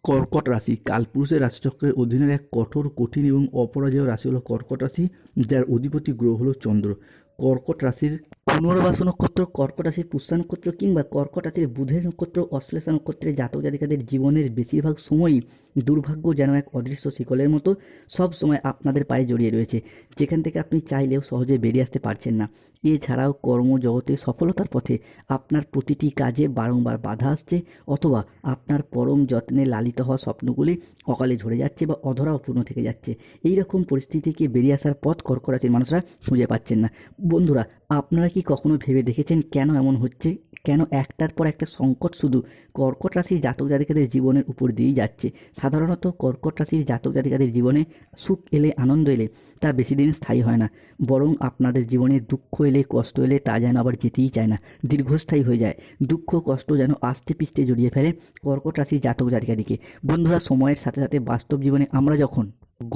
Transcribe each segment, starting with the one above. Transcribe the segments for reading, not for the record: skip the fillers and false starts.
কর্কট রাশি কালপুরুষের রাশিচক্রের অধীনের এক কঠোর, কঠিন এবং অপরাজেয় রাশি হলো কর্কট রাশি, যার অধিপতি গ্রহ হলো চন্দ্র। কর্কট রাশির পুনর্বাসু নক্ষত্র, কর্কট রাশির পুষ্যা নক্ষত্র কিংবা কর্কট রাশির বুধের নক্ষত্র, অশ্লেষা নক্ষত্রের জাতক জাতিকাদের জীবনের বেশিরভাগ সময়ই দুর্ভাগ্য যেন এক অদৃশ্য শিকলের মতো সব সময় আপনাদের পায়ে জড়িয়ে রয়েছে, যেখান থেকে আপনি চাইলেও সহজে বেরিয়ে আসতে পারছেন না। এছাড়াও কর্মজগতে সফলতার পথে আপনার প্রতিটি কাজে বারংবার বাধা আসছে, অথবা আপনার পরম যত্নে লালিত হওয়া স্বপ্নগুলি অকালে ঝরে যাচ্ছে বা অধরা অপূর্ণ থেকে যাচ্ছে। এই রকম পরিস্থিতি থেকে বেরিয়ে আসার পথ কর্কট রাশির মানুষরা খুঁজে পাচ্ছেন না। বন্ধুরা, আপনারা কি কখনো ভেবে দেখেছেন কেন এমন হচ্ছে? কেন একটার পর একটা সংকট শুধু কর্কট রাশির জাতক জাতিকাদের জীবনের উপর দিয়েই যাচ্ছে? সাধারণত কর্কট রাশির জাতক জাতিকাদের জীবনে সুখ এলে, আনন্দ এলে তা বেশি দিন স্থায়ী হয় না, বরং আপনাদের জীবনে দুঃখ এলে, কষ্ট এলে তা যেন আবার যেতেই চায় না, দীর্ঘস্থায়ী হয়ে যায়। দুঃখ কষ্ট যেন আস্তে পিষ্টে জড়িয়ে ফেলে কর্কট রাশির জাতক জাতিকাদিকে। বন্ধুরা, সময়ের সাথে সাথে বাস্তব জীবনে আমরা যখন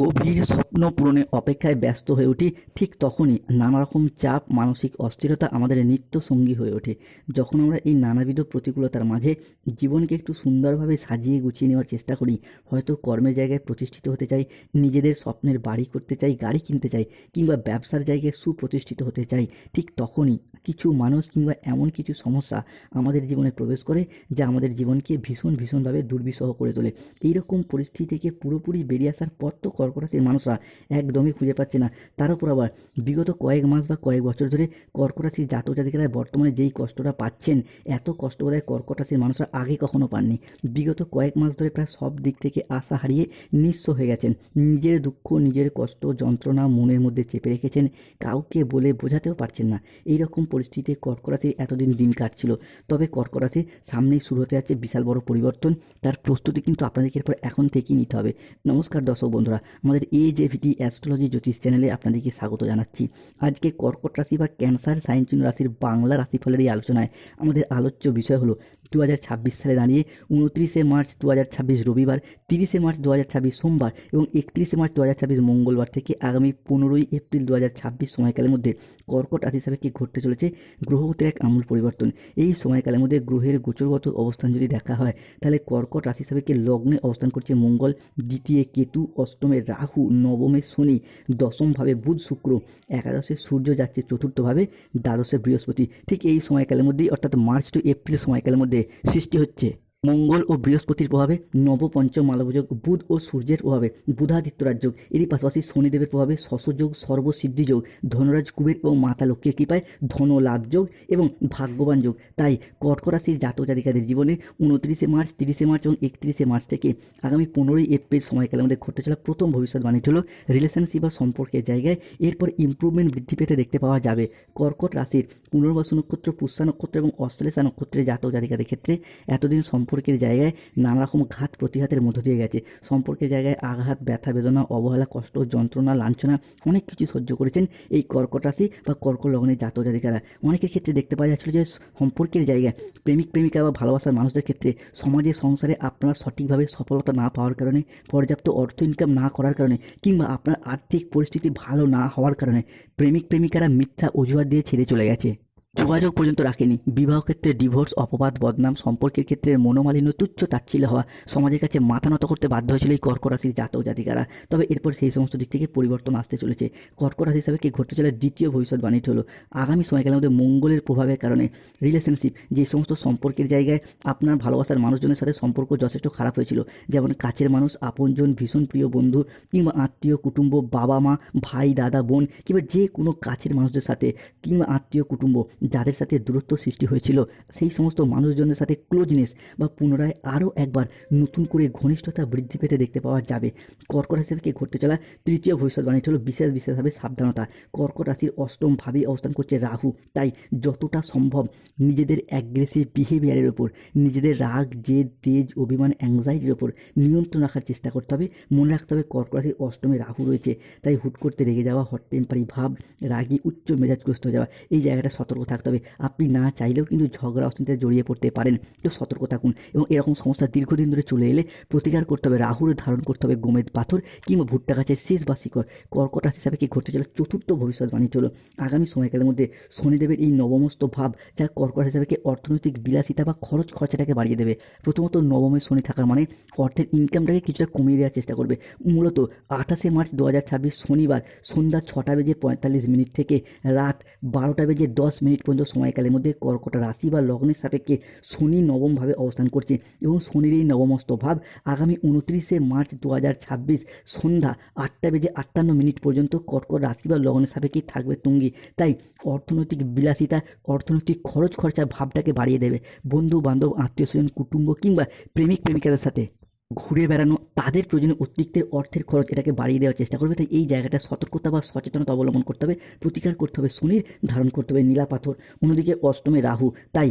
গভীর স্বপ্ন পূরণে অপেক্ষায় ব্যস্ত হয়ে উঠি, ঠিক তখনই নানা রকম চাপ, মানসিক অস্থিরতা আমাদের নিত্য সঙ্গী হয়ে ওঠে। যখন আমরা এই নানাবিধ প্রতিকূলতার মাঝে জীবনকে একটু সুন্দরভাবে সাজিয়ে গুছিয়ে নেওয়ার চেষ্টা করি, হয়তো কর্মের জায়গায় প্রতিষ্ঠিত হতে চাই, নিজেদের স্বপ্নের বাড়ি করতে চাই, গাড়ি কিনতে চাই, কিংবা ব্যবসার জায়গায় সুপ্রতিষ্ঠিত হতে চাই, ঠিক তখনই কিছু মানুষ কিংবা এমন কিছু সমস্যা আমাদের জীবনে প্রবেশ করে, যা আমাদের জীবনকে ভীষণভাবে দুর্বিষহ করে তোলে। এইরকম পরিস্থিতি থেকে পুরোপুরি বেরিয়ে আসার পর তো কর্কট রাশির মানুষরা একদমই খুঁজে পাচ্ছে না। তার উপর আবার বিগত কয়েক মাস বা কয়েক বছর ধরে কর্কট রাশির জাতক জাতিকারা বর্তমানে যেই কষ্টটা পাচ্ছেন, এত কষ্ট বোধহয় কর্কট রাশির মানুষরা আগে কখনো পাননি। বিগত কয়েক মাস ধরে প্রায় সব দিক থেকে আশা হারিয়ে নিঃস্ব হয়ে গেছেন। নিজের দুঃখ, নিজের কষ্ট, যন্ত্রণা মনের মধ্যে চেপে রেখেছেন, কাউকে বলে বোঝাতেও পারছেন না। এইরকম পরিস্থিতিতে কর্কট রাশি এতদিন দিন কাটছিল। তবে কর্কট রাশি সামনেই শুরু হতে যাচ্ছে বিশাল বড় পরিবর্তন, তার প্রস্তুতি কিন্তু আপনাদেরকে এরপর এখন থেকেই নিতে হবে। নমস্কার দর্শক বন্ধুরা, আমাদের AJVT অ্যাস্ট্রোলজি জ্যোতিষ চ্যানেলে আপনাদেরকে স্বাগত জানাচ্ছি। আজকে কর্কট রাশি বা ক্যান্সার সাইন চিহ্ন রাশির বাংলা রাশিফলের এই আলোচনায় আমাদের আলোচ্য বিষয় হলো 2026 সালে দাঁড়িয়ে 29শে মার্চ 2026 রবিবার, 30শে মার্চ 2026 সোমবার এবং 31শে মার্চ 2026 মঙ্গলবার থেকে আগামী 15ই এপ্রিল 2026 সময়কালের মধ্যে কর্কট রাশি হিসাবে কি ঘটতে চলেছে গ্রহগতির এক আমূল পরিবর্তন। এই সময়কালের মধ্যে গ্রহের গোচরগত অবস্থান যদি দেখা হয়, তাহলে কর্কট রাশি হিসাবে কি লগ্নে অবস্থান করছে মঙ্গল, দ্বিতীয় কেতু, অষ্টমে রাহু, নবমে শনি, দশমভাবে বুধ শুক্র, একাদশে সূর্য যাচ্ছে চতুর্থভাবে, দ্বাদশে বৃহস্পতি। ঠিক এই সময়কালের মধ্যেই, অর্থাৎ মার্চ টু এপ্রিল সময়কালের মধ্যে সৃষ্টি হচ্ছে মঙ্গল ও বৃহস্পতির প্রভাবে নবপঞ্চম মালবযোগ, বুধ ও সূর্যের প্রভাবে বুধাদিত্য রাজযোগ, এরই পাশাপাশি শনিদেবের প্রভাবে শশযোগ, সর্বসিদ্ধিযোগ, ধনরাজ কুবের এবং মাতা লক্ষ্মীর কৃপায় ধন লাভ যোগ এবং ভাগ্যবান যোগ। তাই কর্কট রাশির জাতক জাতিকাদের জীবনে 29শে মার্চ, 30শে মার্চ এবং 31শে মার্চ থেকে আগামী 15ই এপ্রিল সময়কালের মধ্যে ঘটতে চলা প্রথম ভবিষ্যৎবাণীটি হলো রিলেশনশিপ বা সম্পর্কের জায়গায় এরপর ইমপ্রুভমেন্ট বৃদ্ধি পেতে দেখতে পাওয়া যাবে। কর্কট রাশির পুনর্বাসু নক্ষত্র, পুষ্যা নক্ষত্র এবং অশ্লেষা নক্ষত্রের জাতক জাতিকাদের ক্ষেত্রে এতদিন সম্পর্কের জায়গায় নানা রকম ঘাত প্রতিঘাতের মধ্য দিয়ে গেছে। সম্পর্কের জায়গায় আঘাত, ব্যথা বেদনা, অবহেলা, কষ্ট, যন্ত্রণা, লাঞ্ছনা অনেক কিছু সহ্য করেছেন এই কর্কট রাশি বা কর্কট লগ্নের জাতক জাতিকারা। অনেকের ক্ষেত্রে দেখতে পাওয়া যাচ্ছিল যে সম্পর্কের জায়গায় প্রেমিক প্রেমিকা বা ভালোবাসার মানুষদের ক্ষেত্রে সমাজে, সংসারে আপনারা সঠিকভাবে সফলতা না পাওয়ার কারণে, পর্যাপ্ত অর্থ ইনকাম না করার কারণে কিংবা আপনার আর্থিক পরিস্থিতি ভালো না হওয়ার কারণে প্রেমিক প্রেমিকারা মিথ্যা অজুহাত দিয়ে ছেড়ে চলে গেছে, যোগাযোগ পর্যন্ত রাখেনি। বিবাহ ক্ষেত্রে ডিভোর্স, অপবাদ, বদনাম, সম্পর্কের ক্ষেত্রে মনোমালিন্য, তুচ্ছ তাচ্ছিল্য হওয়া, সমাজের কাছে মাথা নত করতে বাধ্য হয়েছিল এই কর্কট রাশির জাতক জাতিকারা। তবে এরপর সেই সমস্ত দিক থেকে পরিবর্তন আসতে চলেছে। কর্কট রাশি হিসাবে কি ঘটতে চলে দ্বিতীয় ভবিষ্যৎবাণীটি হলো আগামী সময়কালের মধ্যে মঙ্গলের প্রভাবের কারণে রিলেশনশিপ, যে সমস্ত সম্পর্কের জায়গায় আপনার ভালোবাসার মানুষজনের সাথে সম্পর্ক যথেষ্ট খারাপ হয়েছিল, যেমন কাছের মানুষ, আপনজন, ভীষণ প্রিয় বন্ধু কিংবা আত্মীয় কুটুম্ব, বাবা মা, ভাই, দাদা, বোন কিংবা যে কোনো কাছের মানুষদের সাথে কিংবা আত্মীয় কুটুম্ব যাদের সাথে দূরত্ব সৃষ্টি হয়েছিল, সেই সমস্ত মানুষজনের সাথে ক্লোজনেস বা পুনরায় আরও একবার নতুন করে ঘনিষ্ঠতা বৃদ্ধি পেতে দেখতে পাওয়া যাবে। কর্কট রাশি থেকে ঘটতে চলা তৃতীয় ভবিষ্যৎবাণীটি হলো বিশেষভাবে সাবধানতা। কর্কট রাশির অষ্টম ভাবে অবস্থান করছে রাহু, তাই যতটা সম্ভব নিজেদের অ্যাগ্রেসিভ বিহেভিয়ারের ওপর, নিজেদের রাগ, জেদ, তেজ, অভিমান, অ্যাংজাইটির ওপর নিয়ন্ত্রণ রাখার চেষ্টা করতে হবে। মনে রাখতে হবে কর্কট রাশির অষ্টমে রাহু রয়েছে, তাই হুট করতে রেগে যাওয়া, হট টেম্পারি ভাব, রাগী, উচ্চ মেজাজগ্রস্ত হয়ে যাওয়া, এই জায়গাটা সতর্ক থাকতে হবে। আপনি না চাইলেও কিন্তু ঝগড়া অশান্তিতে জড়িয়ে পড়তে পারেন, তো সতর্ক থাকুন। এবং এরকম সমস্যা দীর্ঘদিন ধরে চলে এলে প্রতিকার করতে হবে, রাহুর ধারণ করতে হবে গোমেদ পাথর কিংবা ভুট্টা গাছের শেষ বা শিকড়। কর্কট রাশি হিসাবে কি ঘটতে চলে চতুর্থ ভবিষ্যৎবাণী হলো আগামী সময়কালের মধ্যে শনিদেবের এই নবমস্ত ভাব যা কর্কট হিসাবে অর্থনৈতিক বিলাসিতা বা খরচাটাকে বাড়িয়ে দেবে। প্রথমত নবমে শনি থাকার মানে অর্থের ইনকামটাকে কিছুটা কমিয়ে দেওয়ার চেষ্টা করবে। মূলত 28 মার্চ 2026 শনিবার সন্ধ্যা 6:45 থেকে রাত 12:10 পর্যন্ত সময়কালের মধ্যে কর্কট রাশি বা লগ্নের সাপেক্ষে শনি নবমভাবে অবস্থান করছে এবং শনির এই নবমস্ত ভাব আগামী 29 মার্চ 2026 সন্ধ্যা 8:58 পর্যন্ত কর্কট রাশি বা লগ্নের সাপেক্ষে থাকবে তুঙ্গি। তাই অর্থনৈতিক বিলাসিতা, অর্থনৈতিক খরচার ভাবটাকে বাড়িয়ে দেবে। বন্ধু বান্ধব, আত্মীয় স্বজন, কুটুম্ব কিংবা প্রেমিক প্রেমিকাদের সাথে ঘুরে বেড়ানো, তাদের প্রয়োজনীয় অতিরিক্ত অর্থের খরচ এটাকে বাড়িয়ে দেওয়ার চেষ্টা করবে। তাই এই জায়গাটা সতর্কতা বা সচেতনতা অবলম্বন করতে হবে, প্রতিকার করতে হবে শনির, ধারণ করতে হবে নীলা পাথর। অন্যদিকে অষ্টমে রাহু, তাই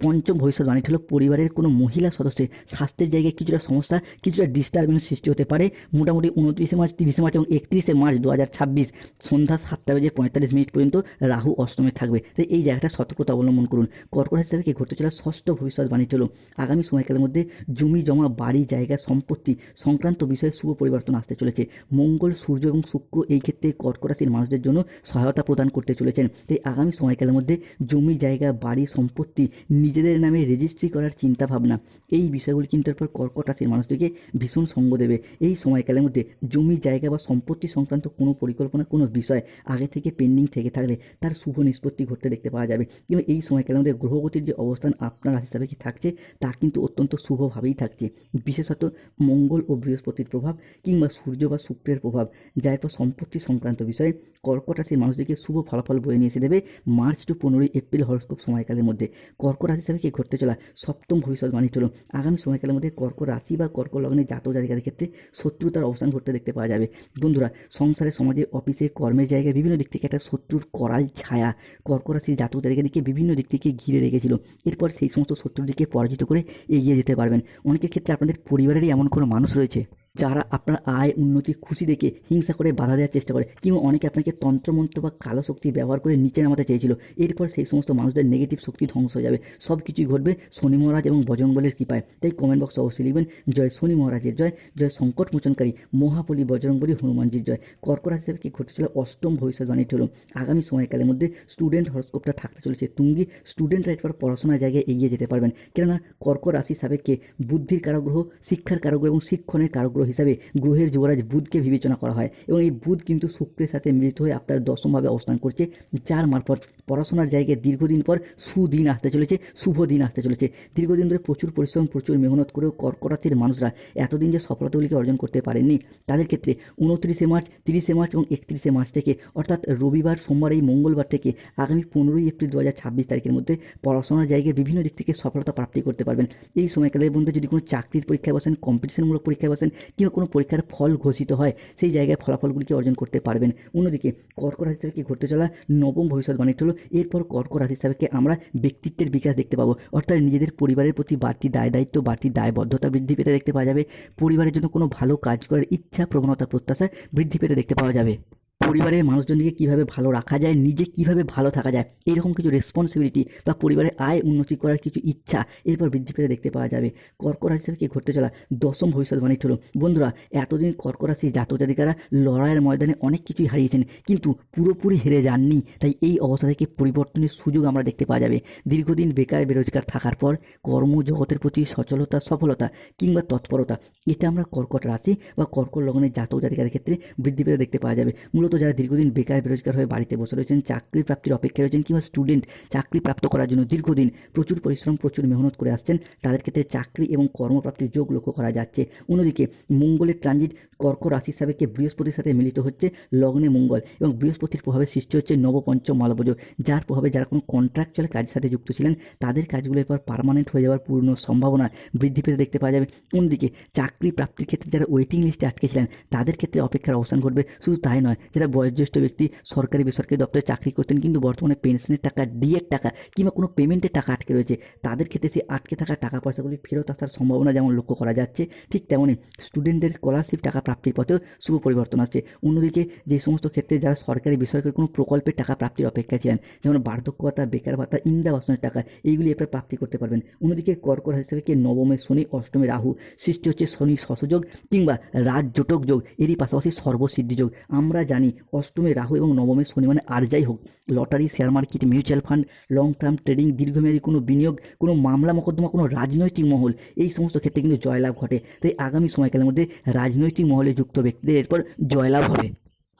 পঞ্চম ভবিষ্যৎবাণী হলো পরিবারের কোনো মহিলা সদস্যের স্বাস্থ্যের জায়গায় কিছুটা সমস্যা, কিছুটা ডিস্টারবেন্স সৃষ্টি হতে পারে। মোটামুটি 29 মার্চ, 30 মার্চ এবং 31 মার্চ 2026 সন্ধ্যা 7:45 পর্যন্ত রাহু অষ্টমে থাকবে। তাই এই জায়গাটা সতর্কতা অবলম্বন করুন। কর্কট হিসাবে কি ঘটতে চলে ষষ্ঠ ভবিষ্যৎবাণী হলো আগামী সময়কালের মধ্যে জমি জমা, বাড়ি, জায়গা, সম্পত্তি সংক্রান্ত বিষয়ে শুভ পরিবর্তন আসতে চলেছে। মঙ্গল, সূর্য এবং শুক্র এই ক্ষেত্রে কর্কট রাশির মানুষদের জন্য সহায়তা প্রদান করতে চলেছেন। তাই আগামী সময়কালের মধ্যে জমি, জায়গা, বাড়ি, সম্পত্তি নিজেদের নামে রেজিস্ট্রি করার চিন্তাভাবনা, এই বিষয়গুলি কিন্তু এরপর কর্কট রাশির মানুষদেরকে ভীষণ সঙ্গ দেবে। এই সময়কালের মধ্যে জমি, জায়গা বা সম্পত্তি সংক্রান্ত কোনো পরিকল্পনা, কোনো বিষয় আগে থেকে পেন্ডিং থেকে থাকলে তার শুভ নিষ্পত্তি ঘটতে দেখতে পাওয়া যাবে। এবং এই সময়কালের মধ্যে গ্রহগতির যে অবস্থান আপনার রাশি হিসাবে কি থাকছে তা কিন্তু অত্যন্ত শুভভাবেই থাকছে। বিশেষত মঙ্গল ও বৃহস্পতির প্রভাব কিংবা সূর্য বা শুক্রের প্রভাব, যা এরপর সম্পত্তি সংক্রান্ত বিষয়ে কর্কট রাশির মানুষদেরকে শুভ ফলাফল বয়ে নিয়ে এসে দেবে মার্চ টু 15 এপ্রিল হরস্কোপ সময়কালের মধ্যে। কর্কট রাশি হিসাবে কি ঘটতে চলা সপ্তম ভবিষ্যৎবাণী হলো আগামী সময়কালের মধ্যে কর্কট রাশি বা কর্কট লগ্নে জাতক জাতিকাদের ক্ষেত্রে শত্রুতার অবসান ঘটতে দেখতে পাওয়া যাবে। বন্ধুরা, সংসারে, সমাজে, অফিসে, কর্মের জায়গায় বিভিন্ন দিক থেকে একটা শত্রুর করাল ছায়া কর্কট রাশির জাতক জাতিকাদেরকে বিভিন্ন দিক থেকে ঘিরে রেখেছিল। এরপর সেই সমস্ত শত্রুদিকে পরাজিত করে এগিয়ে যেতে পারবেন। অনেকের ক্ষেত্রে আপনাদের পরিবারেরই এমন কোনো মানুষ রয়েছে যারা আপনার আয়, উন্নতি, খুশি দেখে হিংসা করে বাধা দেওয়ার চেষ্টা করে, কিংবা অনেকে আপনাকে তন্ত্রমন্ত্র বা কালো শক্তি ব্যবহার করে নিচে নামাতে চেয়েছিল। এরপর সেই সমস্ত মানুষদের নেগেটিভ শক্তি ধ্বংস হয়ে যাবে। সব কিছুই ঘটবে শনি মহারাজ এবং বজরংবলীর কৃপায়। তাই কমেন্ট বক্সে অবশ্যই লিখবেন জয় শনি মহারাজের জয়, জয় সংকট মোচনকারী মহাবলী বজরংবলী হনুমানজির জয়। কর্কট রাশি হিসেবে কি ঘটতে চলে অষ্টম ভবিষ্যৎবাণী হলো আগামী সময়কালের মধ্যে স্টুডেন্ট হরস্কোপটা থাকতে চলেছে তুঙ্গি। স্টুডেন্টরা এরপর পড়াশোনার জায়গায় এগিয়ে যেতে পারবেন, কেননা কর্কট রাশি সাপেক্ষে বুদ্ধির কারগ্রহ, শিক্ষার কারগ্রহ এবং শিক্ষণের কারগ্রহ হিসাবে গ্রহের যুবরাজ বুধকে বিবেচনা করা হয়। এবং এই বুধ কিন্তু শুক্রের সাথে মিলিত হয়ে আপনার দশমভাবে অবস্থান করছে, যার মারফত পড়াশোনার জায়গায় দীর্ঘদিন পর সুদিন আসতে চলেছে, শুভ দিন আসতে চলেছে। দীর্ঘদিন ধরে প্রচুর পরিশ্রম, প্রচুর মেহনত করেও কর্কট রাশির মানুষরা এতদিন যে সফলতাগুলিকে অর্জন করতে পারেননি, তাদের ক্ষেত্রে 29 মার্চ, 30 মার্চ এবং 31 মার্চ থেকে, অর্থাৎ রবিবার, সোমবার, এই মঙ্গলবার থেকে আগামী 15 এপ্রিল 2026 তারিখের মধ্যে পড়াশোনার জায়গায় বিভিন্ন দিক থেকে সফলতা প্রাপ্তি করতে পারবেন। এই সময়কালের মধ্যে যদি কোনো চাকরির পরীক্ষায় বসেন, কম্পিটিশনমূলক পরীক্ষায় বসেন কিংবা কোনো পরীক্ষার ফল ঘোষিত হয়, সেই জায়গায় ফলাফলগুলিকে অর্জন করতে পারবেন। অন্যদিকে কর্কট রাশি হিসাবে কি ঘটতে চলা নবম ভবিষ্যৎবাণী হলো এরপর কর্কট রাশি হিসাবে আমরা ব্যক্তিত্বের বিকাশ দেখতে পাবো, অর্থাৎ নিজেদের পরিবারের প্রতি বাড়তি দায় দায়িত্ব, বাড়তি দায়বদ্ধতা বৃদ্ধি পেতে দেখতে পাওয়া যাবে। পরিবারের জন্য কোনো ভালো কাজ করার ইচ্ছা, প্রবণতা, প্রত্যাশা বৃদ্ধি পেতে দেখতে পাওয়া যাবে। পরিবারের মানুষজনকে কীভাবে ভালো রাখা যায়, নিজে কীভাবে ভালো থাকা যায়, এইরকম কিছু রেসপন্সিবিলিটি বা পরিবারের আয় উন্নতি করার কিছু ইচ্ছা এরপর বৃদ্ধি পেতে দেখতে পাওয়া যাবে। কর্কট রাশি হিসেবে কি ঘটতে চলা দশম ভবিষ্যৎবাণী হলো বন্ধুরা, এতদিন কর্কট রাশির জাতক জাতিকারা লড়াইয়ের ময়দানে অনেক কিছুই হারিয়েছেন, কিন্তু পুরোপুরি হেরে যাননি। তাই এই অবস্থা থেকে পরিবর্তনের সুযোগ আমরা দেখতে পাওয়া যাবে। দীর্ঘদিন বেকার বেরোজগার থাকার পর কর্মজগতের প্রতি সচলতা, সফলতা কিংবা তৎপরতা, এটা আমরা কর্কট রাশি বা কর্কট লগ্নের জাতক জাতিকাদের ক্ষেত্রে বৃদ্ধি পেতে দেখতে পাওয়া যাবে। মূলত যারা দীর্ঘদিন বেকার বেরোজগার হয়ে বাড়িতে বসে রয়েছেন, চাকরি প্রাপ্তির অপেক্ষায় রয়েছেন, কিংবা স্টুডেন্ট চাকরি প্রাপ্ত করার জন্য দীর্ঘদিন প্রচুর পরিশ্রম, প্রচুর মেহনত করে আসছেন, তাদের ক্ষেত্রে চাকরি এবং কর্মপ্রাপ্তির যোগ লক্ষ্য করা যাচ্ছে। অন্যদিকে মঙ্গলের ট্রানজিট কর্কট রাশি হিসাবে বৃহস্পতির সাথে মিলিত হচ্ছে লগ্নে মঙ্গল, এবং বৃহস্পতির প্রভাবে সৃষ্টি হচ্ছে নবপঞ্চম মালবযোগ, যার প্রভাবে যারা কোনো কন্ট্রাকচুয়াল কাজের সাথে যুক্ত ছিলেন তাদের কাজগুলো এরপর পার্মানেন্ট হয়ে যাওয়ার পূর্ণ সম্ভাবনা বৃদ্ধি পেতে দেখতে পাওয়া যাবে। অন্যদিকে চাকরি প্রাপ্তির ক্ষেত্রে যারা ওয়েটিং লিস্টে আটকে ছিলেন তাদের ক্ষেত্রে অপেক্ষার অবসান ঘটবে। শুধু তাই নয়, যারা বয়োজ্যেষ্ঠ ব্যক্তি সরকারি বেসরকারি দপ্তরে চাকরি করতেন, কিন্তু বর্তমানে পেনশনের টাকা, ডিএর টাকা কিংবা কোনো পেমেন্টের টাকা আটকে রয়েছে, তাদের ক্ষেত্রে সেই আটকে থাকা টাকা পয়সাগুলি ফেরত আসার সম্ভাবনা যেমন লক্ষ্য করা যাচ্ছে, ঠিক তেমনই স্টুডেন্টদের স্কলারশিপ টাকা প্রাপ্তির পথেও শুভ পরিবর্তন আসছে। অন্যদিকে যে সমস্ত ক্ষেত্রে যারা সরকারি বেসরকারি কোনো প্রকল্পের টাকা প্রাপ্তির অপেক্ষায় ছিলেন, যেমন বার্ধক্য ভাতা, বেকার ভাতা, ইন্দিরাবাসনের টাকা, এইগুলি এরপর প্রাপ্তি করতে পারবেন। অন্যদিকে কর্কট রাশি হিসেবে নবমে শনি, অষ্টমে রাহু, সৃষ্টি হচ্ছে শনি শশযোগ কিংবা রাজজোটক যোগ, এরই পাশাপাশি সর্বসিদ্ধি যোগ। আমরা জানি অষ্টমে রাহু এবং নবমে শনি মানে আর যাই হোক, lottery, share market, mutual fund, long term trading, দীর্ঘমেয়াদী কোনো বিনিয়োগ, কোনো মামলা মোকদ্দমা, কোনো রাজনৈতিক মহল, এই সমস্ত ক্ষেত্রে কিন্তু জয়লাভ ঘটে। তাই আগামী সময়কালের মধ্যে রাজনৈতিক মহলে যুক্ত ব্যক্তিদের এরপর জয়লাভ হবে।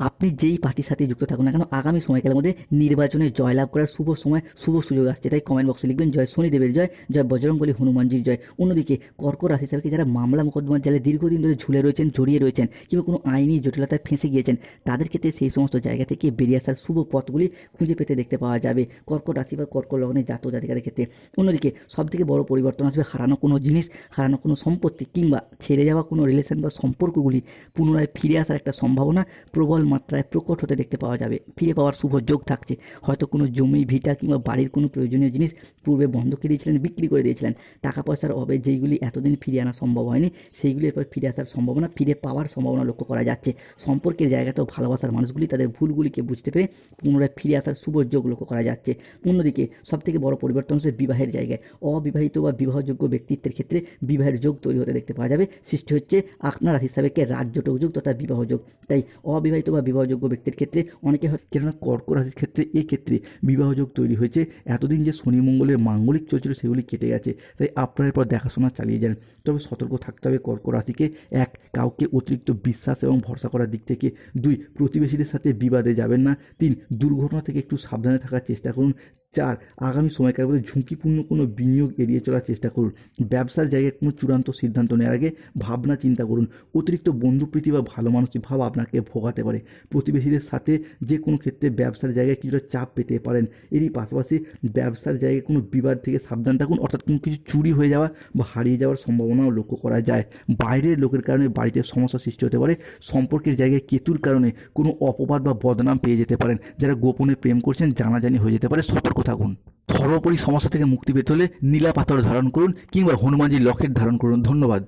আপনি যেই পার্টির সাথে যুক্ত থাকুন না কেন, আগামী সময়কালের মধ্যে নির্বাচনে জয়লাভ করার শুভ সময়, শুভ সুযোগ আসছে। তাই কমেন্ট বক্সে লিখবেন জয় শনিদেবের জয়, জয় বজরংবলী হনুমানজির জয়। অন্যদিকে কর্কট রাশি হিসাবে যারা মামলা মোকদ্দমার জালে দীর্ঘদিন ধরে ঝুলে রয়েছেন, জড়িয়ে রয়েছেন কিংবা কোনো আইনি জটিলতায় ফেঁসে গিয়েছেন, তাদের ক্ষেত্রে সেই সমস্ত জায়গা থেকে বেরিয়ে আসার শুভ পথগুলি খুঁজে পেতে দেখতে পাওয়া যাবে কর্কট রাশি বা কর্কট লগ্নে জাতক জাতিকাদের ক্ষেত্রে। অন্যদিকে সবথেকে বড় পরিবর্তন আসবে হারানো কোনো জিনিস, হারানো কোনো সম্পত্তি কিংবা ছেড়ে যাওয়া কোনো রিলেশন বা সম্পর্কগুলি পুনরায় ফিরে আসার একটা সম্ভাবনা প্রবল মাত্রায় প্রকট হতে দেখতে পাওয়া যাবে। ফিরে পাওয়ার শুভ যোগ থাকছে। হয়তো কোনো জমি, ভিটা কিংবা বাড়ির কোনো প্রয়োজনীয় জিনিস পূর্বে বন্ধকে দিয়েছিলেন, বিক্রি করে দিয়েছিলেন, টাকা পয়সার অভাবে যেইগুলি এতদিন ফিরিয়ে আনা সম্ভব হয়নি, সেইগুলি এরপর ফিরে আসার সম্ভাবনা, ফিরে পাওয়ার সম্ভাবনা লক্ষ্য করা যাচ্ছে। সম্পর্কের জায়গাতেও ভালোবাসার মানুষগুলি তাদের ভুলগুলিকে বুঝতে পেরে পুনরায় ফিরে আসার শুভ যোগ লক্ষ্য করা যাচ্ছে। অন্যদিকে সবথেকে বড় পরিবর্তন হচ্ছে বিবাহের জায়গায়। অবিবাহিত বা বিবাহযোগ্য ব্যক্তিত্বের ক্ষেত্রে বিবাহের যোগ তৈরি হতে দেখতে পাওয়া যাবে। সৃষ্টি হচ্ছে আপনার রাশি হিসাবে রাজজোটক যোগ তথা বিবাহ যোগ। তাই অবিবাহিত বা বিবাহযোগ্য ব্যক্তির ক্ষেত্রে অনেকে কেননা কর্কট রাশির ক্ষেত্রে এক্ষেত্রে বিবাহযোগ তৈরি হয়েছে। এতদিন যে শনি মঙ্গলের মাঙ্গলিক চলছিল সেগুলি কেটে গেছে। তাই আপনার এরপর দেখাশোনা চালিয়ে যান। তবে সতর্ক থাকতে হবে কর্কট রাশিকে। 1, কাউকে অতিরিক্ত বিশ্বাস এবং ভরসা করার দিক থেকে। 2, প্রতিবেশীদের সাথে বিবাদে যাবেন না। 3, দুর্ঘটনা থেকে একটু সাবধানে থাকার চেষ্টা করুন। 4, আগামী সময়কালের মধ্যে ঝুঁকিপূর্ণ কোনো বিনিয়োগ এড়িয়ে চলার চেষ্টা করুন। ব্যবসার জায়গায় কোনো চূড়ান্ত সিদ্ধান্ত নেওয়ার আগে ভাবনা চিন্তা করুন। অতিরিক্ত বন্ধুপ্রীতি বা ভালো মানসিক ভাব আপনাকে ভোগাতে পারে। প্রতিবেশীদের সাথে যে কোনো ক্ষেত্রে ব্যবসার জায়গায় কিছুটা চাপ পেতে পারেন। এরই পাশাপাশি ব্যবসার জায়গায় কোনো বিবাদ থেকে সাবধান থাকুন, অর্থাৎ কোনো কিছু চুরি হয়ে যাওয়া বা হারিয়ে যাওয়ার সম্ভাবনাও লক্ষ্য করা যায়। বাইরের লোকের কারণে বাড়িতে সমস্যা সৃষ্টি হতে পারে। সম্পর্কের জায়গায় কেতুর কারণে কোনো অপবাদ বা বদনাম পেয়ে যেতে পারেন। যারা গোপনে প্রেম করছেন জানাজানি হয়ে যেতে পারে, সতর্ক থাকুন। সর্বোপরি সমস্যা থেকে মুক্তি পেতে হলে নীলা পাথর ধারণ করুন কিংবা হনুমানজির লকেট ধারণ করুন। ধন্যবাদ।